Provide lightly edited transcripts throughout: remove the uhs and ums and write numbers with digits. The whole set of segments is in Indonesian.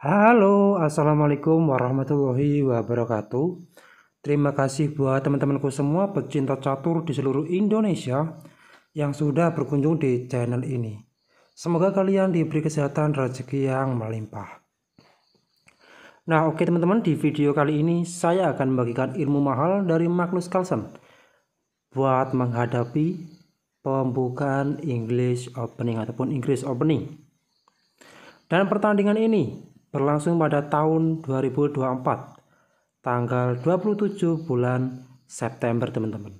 Halo, assalamualaikum warahmatullahi wabarakatuh. Terima kasih buat teman-temanku semua pecinta catur di seluruh Indonesia yang sudah berkunjung di channel ini. Semoga kalian diberi kesehatan rezeki yang melimpah. Nah, oke teman-teman, di video kali ini saya akan membagikan ilmu mahal dari Magnus Carlsen buat menghadapi pembukaan English Opening ataupun Inggris Opening. Dan pertandingan ini berlangsung pada tahun 2024 tanggal 27 bulan September teman-teman.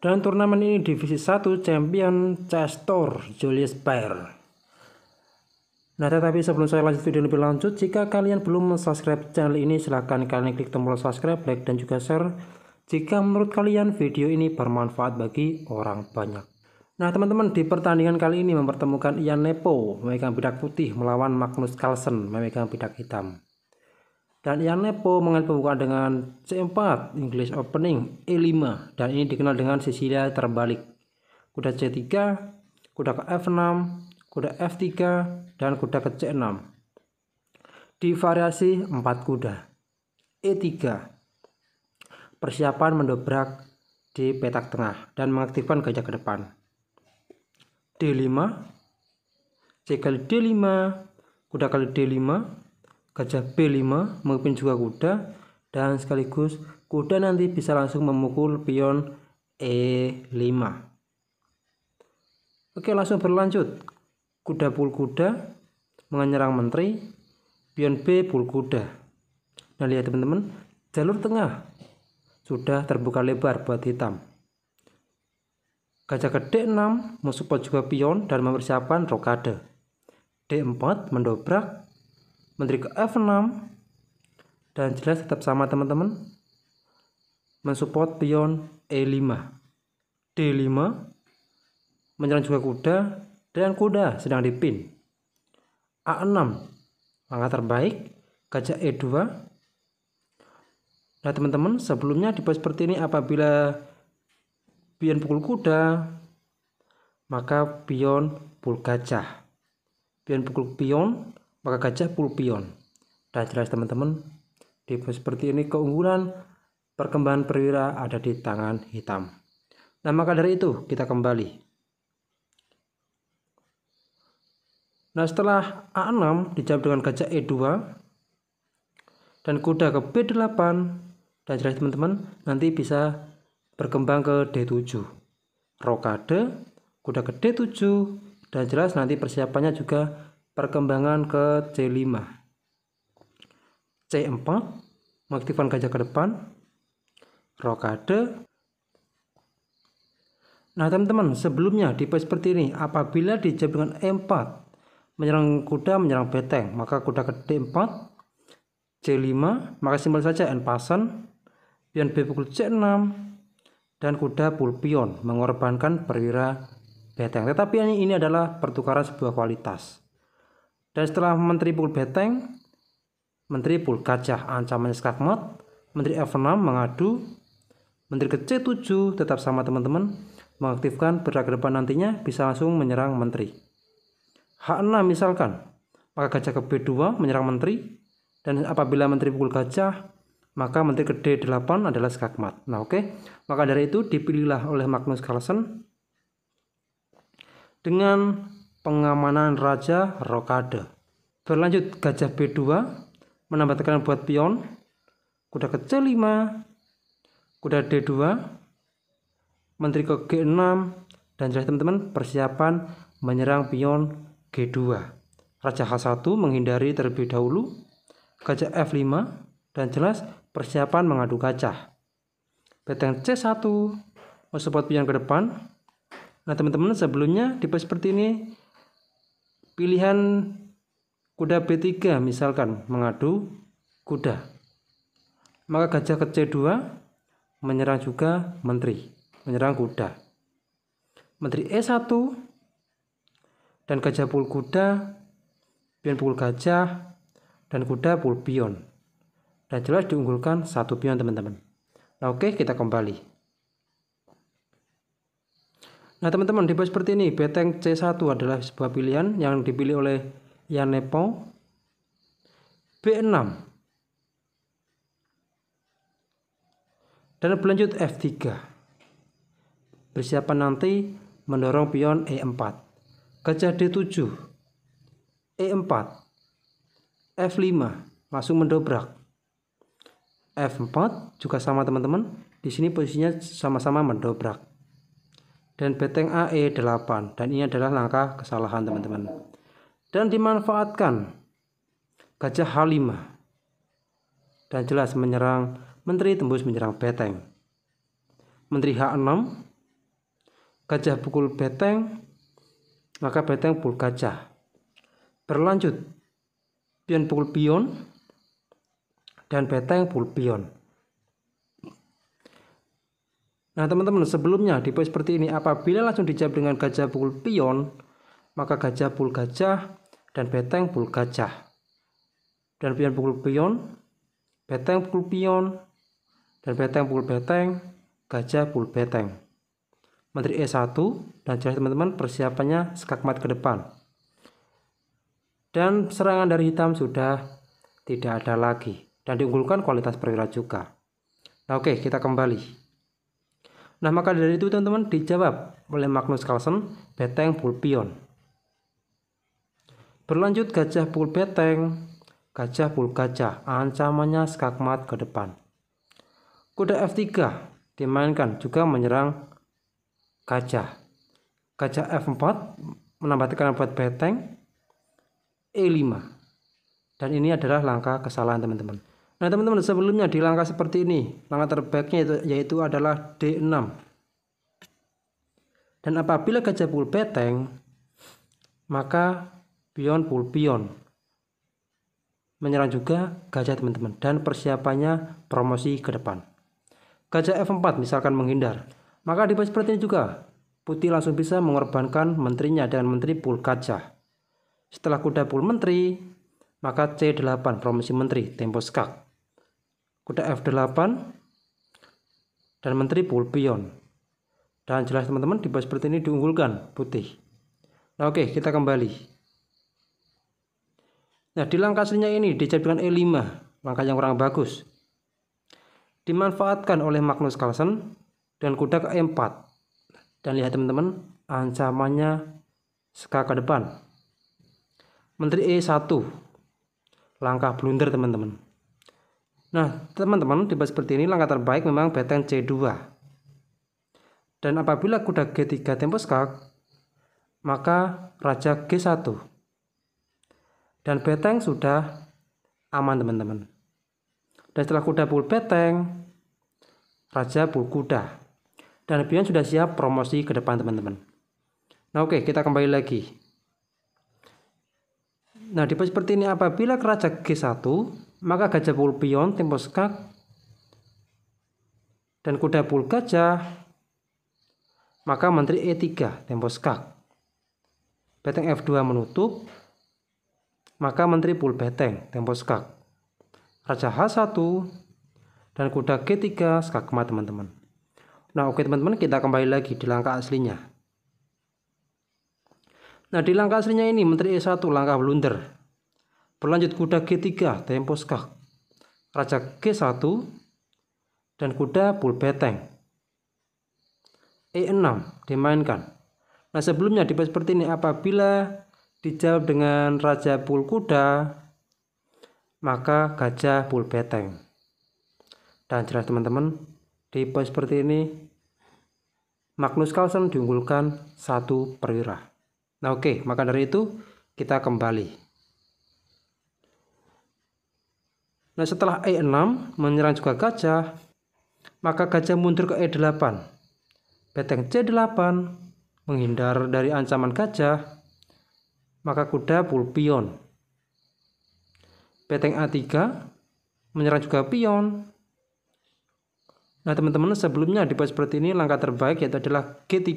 Dan turnamen ini divisi 1 Champion Chess Tour Julius Baer. Nah, tetapi sebelum saya lanjut video lebih lanjut, jika kalian belum subscribe channel ini, silahkan kalian klik tombol subscribe, like, dan juga share jika menurut kalian video ini bermanfaat bagi orang banyak. Nah teman-teman, di pertandingan kali ini mempertemukan Ian Nepo memegang pidak putih melawan Magnus Carlsen memegang pidak hitam. Dan Ian Nepo mengambil pembukaan dengan C4 English Opening E5, dan ini dikenal dengan Sisilia terbalik. Kuda C3, kuda ke F6, kuda F3, dan kuda ke C6. Di variasi 4 kuda. E3. Persiapan mendobrak di petak tengah dan mengaktifkan gajah ke depan. D5, C kali D5, kuda kali D5, gajah B5, memimpin juga kuda, dan sekaligus kuda nanti bisa langsung memukul pion E5. Oke, langsung berlanjut. Kuda pukul kuda menyerang menteri, pion B pukul kuda. Nah lihat teman-teman, jalur tengah sudah terbuka lebar buat hitam. Gajah ke D6 mensupport juga pion dan mempersiapkan rokade. D4 mendobrak, menteri ke F6, dan jelas tetap sama teman-teman, mensupport pion E5. D5 menyerang juga kuda dan kuda sedang dipin. A6 langkah terbaik, gajah E2. Nah teman-teman, sebelumnya dibuat seperti ini, apabila pion pukul kuda, maka pion pukul gajah. Pion pukul pion, maka gajah pukul pion. Dan jelas teman-teman, di seperti ini keunggulan perkembangan perwira ada di tangan hitam. Nah maka dari itu kita kembali. Nah setelah A6 dijawab dengan gajah E2 dan kuda ke B8, dan jelas teman-teman nanti bisa berkembang ke D7, rokade, kuda ke D7, dan jelas nanti persiapannya juga perkembangan ke C5, C4 mengaktifkan gajah ke depan, rokade. Nah teman-teman, sebelumnya di pos seperti ini, apabila dijawab dengan E4 menyerang kuda, menyerang beteng, maka kuda ke D4, C5, maka simbol saja en passant, pion B pukul C6, dan kuda pukul pion mengorbankan perwira beteng. Tetapi ini adalah pertukaran sebuah kualitas. Dan setelah menteri pukul beteng, menteri pukul gajah, ancamannya skakmat, menteri F6 mengadu, menteri ke C7 tetap sama teman-teman, mengaktifkan bergerak ke depan, nantinya bisa langsung menyerang menteri. H6 misalkan, maka gajah ke B2 menyerang menteri, dan apabila menteri pukul gajah, maka menteri ke D8 adalah skakmat. Nah oke, maka dari itu dipilihlah oleh Magnus Carlsen dengan pengamanan raja rokade. Berlanjut, gajah B2 menambah tekanan buat pion, kuda ke C5, kuda D2, menteri ke G6, dan jelas teman-teman persiapan menyerang pion G2. Raja H1 menghindari terlebih dahulu, gajah F5, dan jelas persiapan mengadu gajah. Beteng C1 mensupport pion ke depan. Nah teman-teman, sebelumnya di pos seperti ini pilihan kuda B3 misalkan mengadu kuda, maka gajah ke C2 menyerang juga menteri, menyerang kuda. Menteri E1 dan gajah pukul kuda, pion pukul gajah, dan kuda pukul pion. Dan jelas diunggulkan satu pion teman-teman. Nah oke, kita kembali. Nah teman-teman, di pos seperti ini beteng C1 adalah sebuah pilihan yang dipilih oleh Ian Nepo. B6. Dan berlanjut F3. Persiapan nanti mendorong pion E4. Gajah D7. E4. F5. Langsung mendobrak. F4 juga sama teman-teman. Di sini posisinya sama-sama mendobrak. Dan benteng A E8. Dan ini adalah langkah kesalahan teman-teman. Dan dimanfaatkan gajah H5. Dan jelas menyerang menteri, tembus menyerang benteng. Menteri H6. Gajah pukul benteng. Maka benteng pukul gajah. Berlanjut pion pukul pion. Dan benteng pukul pion. Nah teman-teman, sebelumnya di poin seperti ini apabila langsung dijawab dengan gajah pukul pion, maka gajah pukul gajah dan benteng pukul gajah. Dan pion pukul pion, benteng pukul pion, dan benteng pukul benteng, gajah pukul benteng. Menteri E1, dan jelas teman-teman persiapannya skakmat ke depan. Dan serangan dari hitam sudah tidak ada lagi. Dan diunggulkan kualitas perwira juga. Nah oke, kita kembali. Nah maka dari itu teman-teman dijawab oleh Magnus Carlsen, benteng pukul pion. Berlanjut gajah pukul benteng, gajah pukul gajah, ancamannya skakmat ke depan. Kuda F3 dimainkan juga menyerang gajah. Gajah F4 menambah tekanan buat benteng. E5. Dan ini adalah langkah kesalahan teman-teman. Nah teman-teman, sebelumnya di langkah seperti ini, langkah terbaiknya yaitu adalah D6. Dan apabila gajah pukul benteng, maka pion pukul pion. Menyerang juga gajah teman-teman. Dan persiapannya promosi ke depan. Gajah F4 misalkan menghindar. Maka di poin seperti ini juga, putih langsung bisa mengorbankan menterinya dengan menteri pukul gajah. Setelah kuda pukul menteri, maka C8 promosi menteri, tempo skak. Kuda F8 dan menteri pukul pion. Dan jelas teman-teman di poin seperti ini diunggulkan putih. Nah oke, kita kembali. Nah di langkah aslinya ini dijadikan E5, langkah yang kurang bagus. Dimanfaatkan oleh Magnus Carlsen dan kuda ke E4. Dan lihat teman-teman, ancamannya skak ke depan. Menteri E1, langkah blunder teman-teman. Nah teman-teman, di seperti ini langkah terbaik memang benteng C2. Dan apabila kuda G3 tempo skak, maka raja G1. Dan benteng sudah aman teman-teman. Dan setelah kuda pukul benteng, raja pukul kuda. Dan pion sudah siap promosi ke depan teman-teman. Nah oke, kita kembali lagi. Nah di posisi seperti ini apabila raja G1, maka gajah pukul pion tempo skak. Dan kuda pukul gajah, maka menteri E3 tempo skak. Benteng F2 menutup, maka menteri pukul benteng tempo skak. Raja H1 dan kuda G3 skakmat teman-teman. Nah oke teman-teman, kita kembali lagi di langkah aslinya. Nah di langkah aslinya ini menteri E1 langkah blunder. Berlanjut kuda G3 tempo skak. Raja G1 dan kuda pukul benteng. E6 dimainkan. Nah sebelumnya di seperti ini apabila dijawab dengan raja pukul kuda, maka gajah pukul benteng. Dan jelas teman-teman, di poin seperti ini Magnus Carlsen diunggulkan 1 perwira. Nah oke, maka dari itu kita kembali. Nah setelah E6 menyerang juga gajah, maka gajah mundur ke E8. Benteng C8 menghindar dari ancaman gajah, maka kuda pukul pion. Benteng A3 menyerang juga pion. Nah teman-teman, sebelumnya di poin seperti ini langkah terbaik yaitu adalah G3.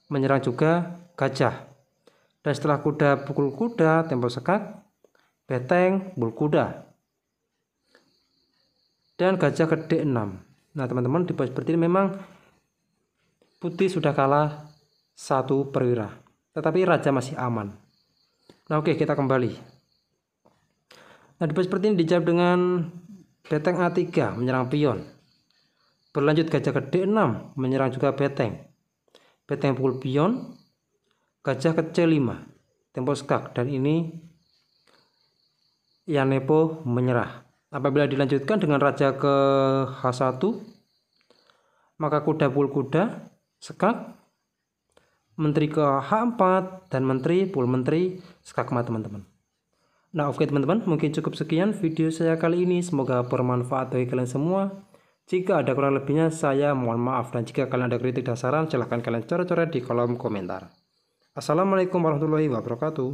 Menyerang juga gajah. Dan setelah kuda pukul kuda tempo skak, benteng pukul kuda. Dan gajah ke D6. Nah teman-teman, di poin seperti ini memang putih sudah kalah 1 perwira. Tetapi raja masih aman. Nah oke, kita kembali. Nah, dibuat seperti ini dijawab dengan beteng A3 menyerang pion. Berlanjut gajah ke D6 menyerang juga beteng. Beteng pukul pion, gajah ke C5, tempo skak, dan ini Yanepo menyerah. Apabila dilanjutkan dengan raja ke H1, maka kuda pukul kuda, skak, menteri ke H4, dan menteri pukul menteri, skak mat teman-teman. Nah, oke teman-teman, mungkin cukup sekian video saya kali ini. Semoga bermanfaat bagi kalian semua. Jika ada kurang lebihnya, saya mohon maaf. Dan jika kalian ada kritik dan saran, silahkan kalian coret-coret di kolom komentar. Assalamualaikum warahmatullahi wabarakatuh.